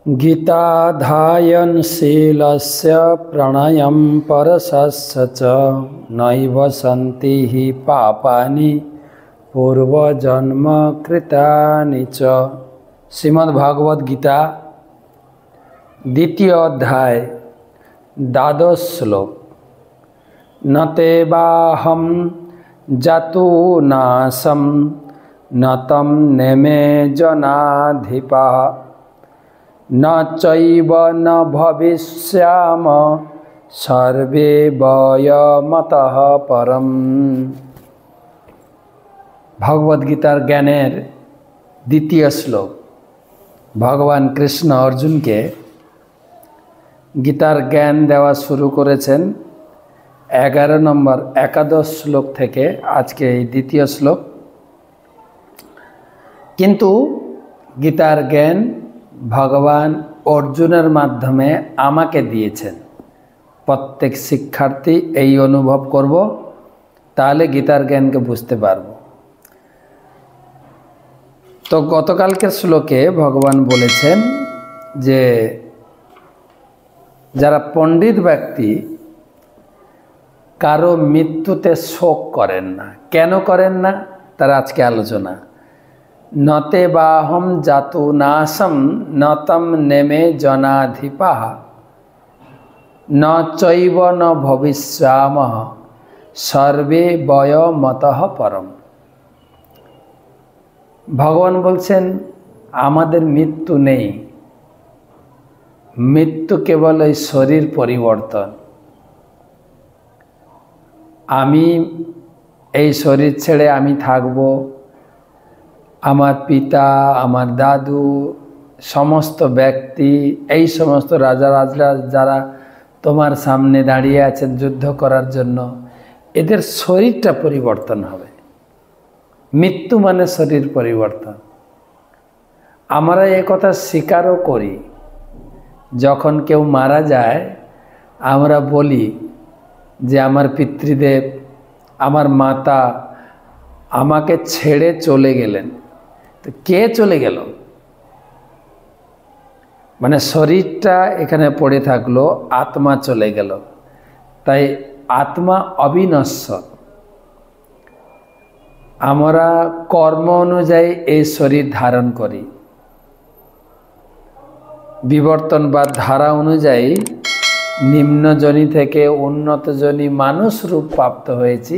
गीताधायनशीलस्य प्रणयं परसस्य च नैव सन्ति हि पापानि पूर्वजन्म कृतानि च। श्रीमद्भागवत गीता द्वितीय अध्याय द्वादश श्लोक। न ते बाहं जातुनासं न तं नेमे जनाधिपः न चैव न भविष्याम सर्वे वयमतः परम। भगवद गीतार ज्ञानेर द्वितीय श्लोक। भगवान कृष्ण अर्जुन के गीतार ज्ञान देवा शुरू करेছেন 11 নম্বর एकादश श्लोक থেকে আজকে এই দ্বিতীয় শ্লোক। কিন্তু গীতার জ্ঞান भगवान अर्जुनेर माध्यमे आमाके दिएছেন। प्रत्येक शिक्षार्थी এই अनुभव करब, ताहले गीतार ज्ञान के बुझते पारबो। तो गतकालके श्लोके भगवान बोलेছেন जे যারা पंडित व्यक्ति कारो मृत्युते शोक करें ना, केन करें ना तार आज के आलोचना। नते बाहम जातु नासम न तम नेमे जनाधिपः न चैव न भविष्यामः सर्वे वयमतः परम। भगवान बोलছেন आमादेर मृत्यु नहीं, मृत्यु केवल এই शरीर परिवर्तन। आमी এই शरीर छेड़े आमी थाकबो, आमार पिता आमार दादू समस्त व्यक्ति এই समस्त राजा राजरा যারা তোমার সামনে দাঁড়িয়ে আছেন যুদ্ধ করার জন্য, এদের শরীরটা পরিবর্তন হবে। মৃত্যু মানে শরীর পরিবর্তন। আমরা এই কথা স্বীকারও করি। যখন কেউ মারা যায় আমরা বলি যে আমার পিতৃদেব আমার মাতা আমাকে ছেড়ে চলে গেলেন। তো কে চলে গেল? মানে শরীরটা এখানে পড়ে থাকলো, আত্মা চলে গেল। তাই আত্মা অবিনশ্বর। আমরা কর্ম অনুযায়ী এই শরীর ধারণ করি। বিবর্তন বা ধারা অনুযায়ী নিম্ন জনি থেকে উন্নত জনি মানুষ রূপ প্রাপ্ত হয়েছি।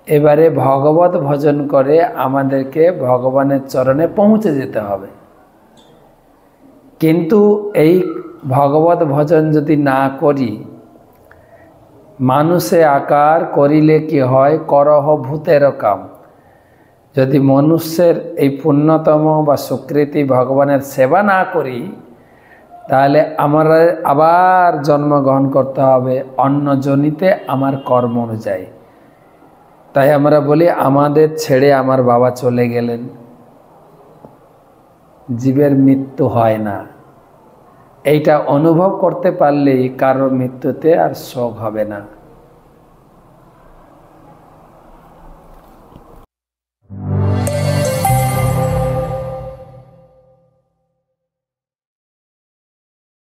এবারে ভগবত ভজন করে আমাদেরকে ভগবানের চরণে পৌঁছে যেতে হবে। কিন্তু এই ভগবত ভজন যদি না করি, মানুষে আকার করিলে কি হয় করহ ভূতের কাম। যদি মনুষ্যের এই পুণ্যতম বা সুকৃতি ভগবানের সেবা না করি, তাহলে আমরা আবার জন্মগ্রহণ করতে হবে অন্য জনিতে আমার কর্ম অনুযায়ী। তাই আমরা বলি আমাদের ছেড়ে আমার বাবা চলে গেলেন। জীবের মৃত্যু হয় না, এইটা অনুভব করতে পারলেই কারো মৃত্যুতে আর শোক হবে না।